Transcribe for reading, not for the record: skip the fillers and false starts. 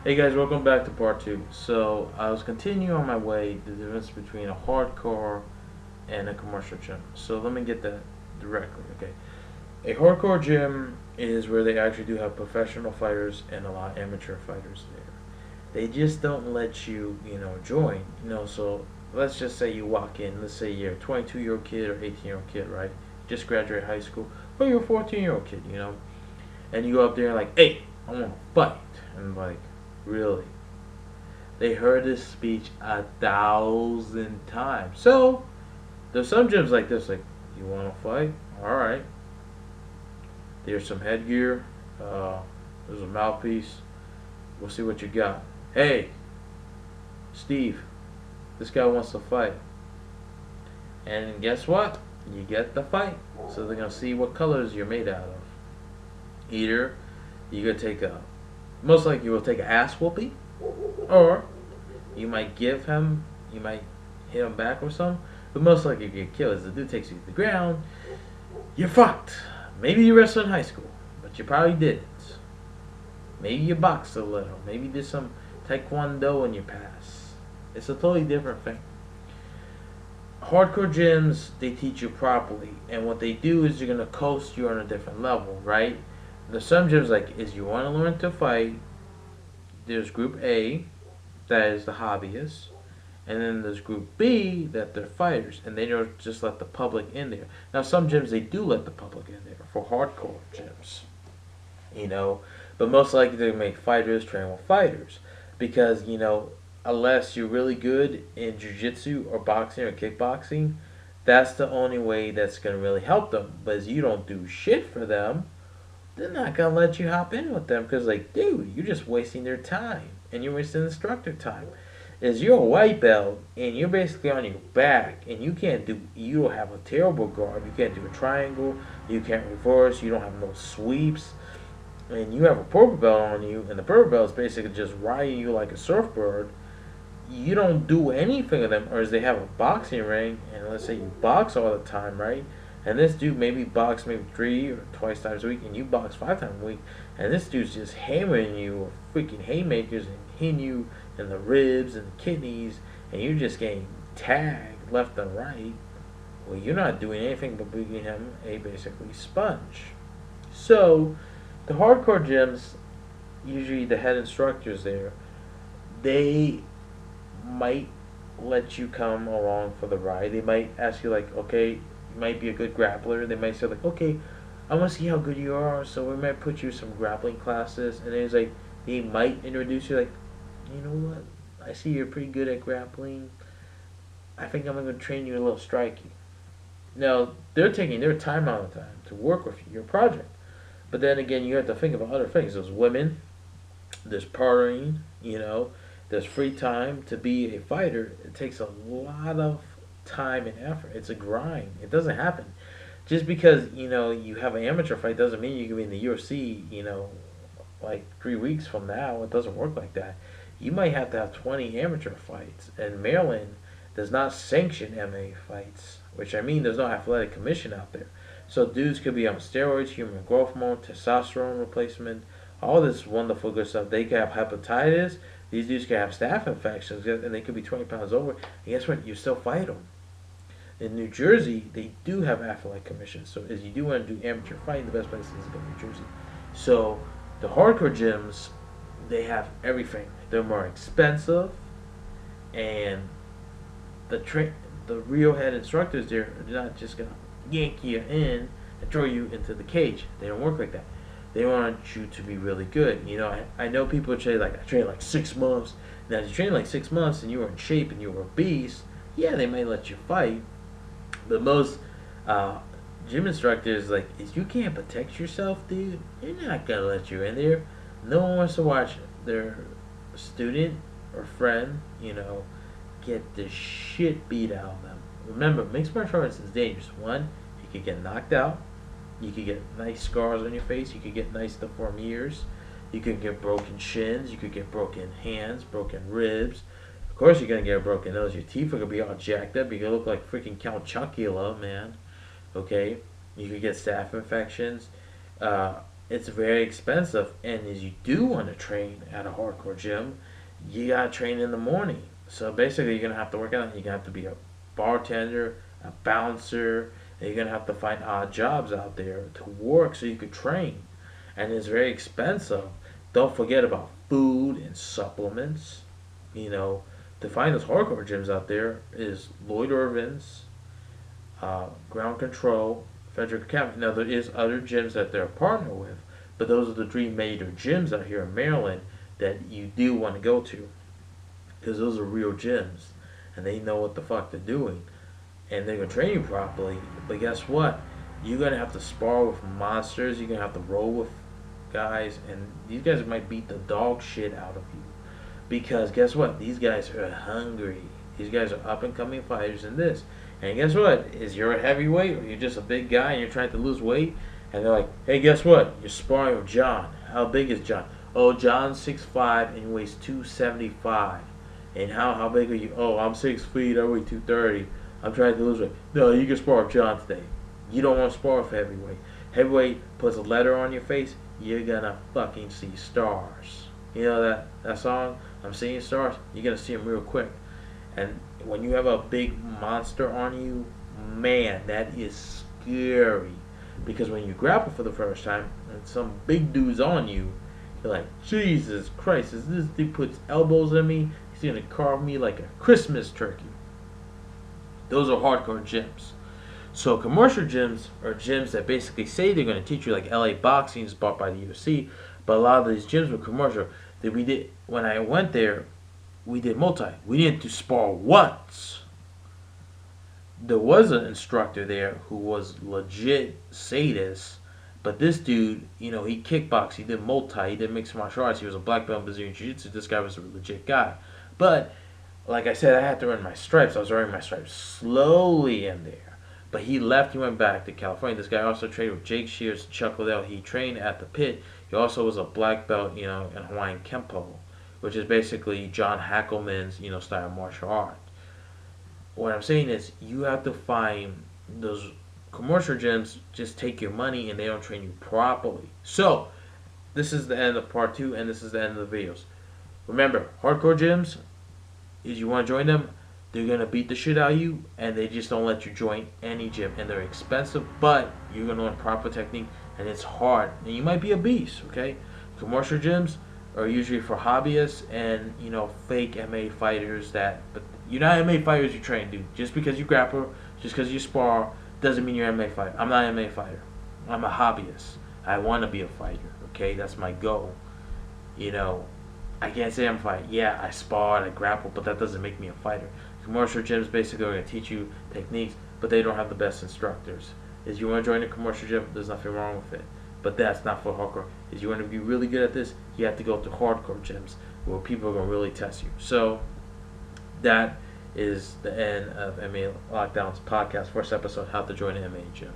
Hey guys, welcome back to part two. So I was continuing on my way the difference between a hardcore and a commercial gym. So let me get that directly. Okay, a hardcore gym is where they actually do have professional fighters and a lot of amateur fighters there. They just don't let you, join. So let's just say you walk in. Let's say you're a 22-year-old kid or 18-year-old kid, right? Just graduated high school, or you're a 14-year-old kid, and you go up there and like, hey, I want to fight, and like, really? They heard this speech 1,000 times. So there's some gyms like this, like, you want to fight? All right. There's some headgear. There's a mouthpiece. We'll see what you got. Hey, Steve, this guy wants to fight. And guess what? You get the fight. So they're gonna see what colors you're made out of. Either you're gonna take a, most likely you will take an ass whooping, or you might you might hit him back or something. But most likely you get killed. As the dude takes you to the ground, you're fucked. Maybe you wrestled in high school, but you probably didn't. Maybe you boxed a little. Maybe you did some taekwondo in your past. It's a totally different thing. Hardcore gyms, they teach you properly, and what they do is they're gonna coast you on a different level, right? There's some gyms like, is you want to learn to fight. There's Group A, that is the hobbyists, and then there's Group B, that they're fighters, and they don't just let the public in there. Now, some gyms they do let the public in there for hardcore gyms, you know, but most likely they make fighters train with fighters because unless you're really good in jiu-jitsu or boxing or kickboxing, that's the only way that's gonna really help them. But as you don't do shit for them, they're not gonna let you hop in with them because, like, dude, you're just wasting their time and you're wasting instructor time. Is you're a white belt and you're basically on your back and you don't have a terrible guard. You can't do a triangle. You can't reverse. You don't have no sweeps. And you have a purple belt on you, and the purple belt is basically just riding you like a surfboard. You don't do anything of them, or as they have a boxing ring, and let's say you box all the time, right? And this dude maybe box maybe 3 or 2 times a week, and you box 5 times a week, and this dude's just hammering you with freaking haymakers and hitting you in the ribs and the kidneys, and you're just getting tagged left and right. Well, you're not doing anything but making him a basically sponge. So, the hardcore gyms, usually the head instructors there, they might let you come along for the ride. They might ask you like, okay, you might be a good grappler. They might say like, okay, I want to see how good you are, so we might put you some grappling classes. And then it's like they might introduce you like, you know what? I see you're pretty good at grappling. I think I'm gonna train you a little striking. Now they're taking their time out of time to work with you, your project. But then again, you have to think about other things. There's women, there's partying, there's free time. To be a fighter, it takes a lot of time and effort. It's a grind. It doesn't happen. Just because, you have an amateur fight doesn't mean you can be in the UFC, like 3 weeks from now. It doesn't work like that. You might have to have 20 amateur fights. And Maryland does not sanction MMA fights, which I mean there's no athletic commission out there. So dudes could be on steroids, human growth hormone, testosterone replacement, all this wonderful good stuff. They could have hepatitis. These dudes could have staph infections, and they could be 20 pounds over. And guess what? You still fight them. In New Jersey, they do have athletic commissions. So if you do want to do amateur fighting, the best place is to go to New Jersey. So the hardcore gyms, they have everything. They're more expensive, and the real head instructors there are not just gonna yank you in and throw you into the cage. They don't work like that. They want you to be really good. I know people say like, I trained like 6 months. Now, if you train like 6 months and you were in shape and you were obese, yeah, they may let you fight. But most gym instructors, like, if you can't protect yourself, dude, they're not gonna let you in there. No one wants to watch their student or friend, get the shit beat out of them. Remember, mixed martial arts is dangerous. One, you could get knocked out. You could get nice scars on your face. You could get nice deformed ears. You could get broken shins. You could get broken hands, broken ribs. Of course, you're gonna get a broken nose. Your teeth are gonna be all jacked up. You're gonna look like freaking Count Chocula, man. Okay, you could get staph infections. it's very expensive. And as you do want to train at a hardcore gym, you gotta train in the morning. So basically, you're gonna have to work out. You're gonna have to be a bartender, a bouncer, and you're gonna have to find odd jobs out there to work so you could train. And it's very expensive. Don't forget about food and supplements. You know, to find those hardcore gyms out there is Lloyd Irvin's, Ground Control, Frederick Academy. Now there is other gyms that they're partnered with, but those are the three major gyms out here in Maryland that you do want to go to, because those are real gyms, and they know what the fuck they're doing, and they're gonna train you properly. But guess what? You're gonna have to spar with monsters. You're gonna have to roll with guys, and these guys might beat the dog shit out of you. Because guess what? These guys are hungry. These guys are up and coming fighters in this. And guess what? Is you're a heavyweight or you're just a big guy and you're trying to lose weight? And they're like, hey, guess what? You're sparring with John. How big is John? Oh, John's 6'5" and he weighs 275. And how big are you? Oh, I'm 6 feet. I weigh 230. I'm trying to lose weight. No, you can spar with John today. You don't want to spar with heavyweight. Heavyweight puts a letter on your face. You're gonna fucking see stars. You know that song? I'm seeing stars. You're gonna see them real quick. And when you have a big monster on you, man, that is scary. Because when you grapple for the first time and some big dude's on you, you're like, Jesus Christ, is this dude puts elbows in me? He's gonna carve me like a Christmas turkey. Those are hardcore gyms. So commercial gyms are gyms that basically say they're going to teach you, like LA Boxing is bought by the UFC, but a lot of these gyms were commercial. That we did when I went there, we did multi. We didn't do spar once. There was an instructor there who was legit sadist, but this dude, he kickboxed, he did multi, he did mixed martial arts, he was a black belt in Brazilian Jiu-Jitsu. This guy was a legit guy. But like I said, I had to earn my stripes. I was earning my stripes slowly in there. But he left, he went back to California. This guy also trained with Jake Shears, Chuck Liddell. He trained at the pit. He also was a black belt, in Hawaiian Kempo, which is basically John Hackelman's, style of martial art. What I'm saying is you have to find those commercial gyms just take your money and they don't train you properly. So, this is the end of part 2 and this is the end of the videos. Remember, hardcore gyms, if you want to join them, they're going to beat the shit out of you, and they just don't let you join any gym. And they're expensive, but you're going to learn proper technique, and it's hard. And you might be a beast, okay? Commercial gyms are usually for hobbyists and, fake MMA fighters but you're not MMA fighters you train, dude. Just because you grapple, just because you spar, doesn't mean you're an MMA fighter. I'm not an MMA fighter. I'm a hobbyist. I want to be a fighter, okay? That's my goal. I can't say I'm a fighter. Yeah, I spar, I grapple, but that doesn't make me a fighter. Commercial gyms basically are going to teach you techniques, but they don't have the best instructors. If you want to join a commercial gym, there's nothing wrong with it. But that's not for hardcore. If you want to be really good at this, you have to go to hardcore gyms where people are going to really test you. So that is the end of MMA Lockdown's podcast, first episode, How to Join an MMA Gym.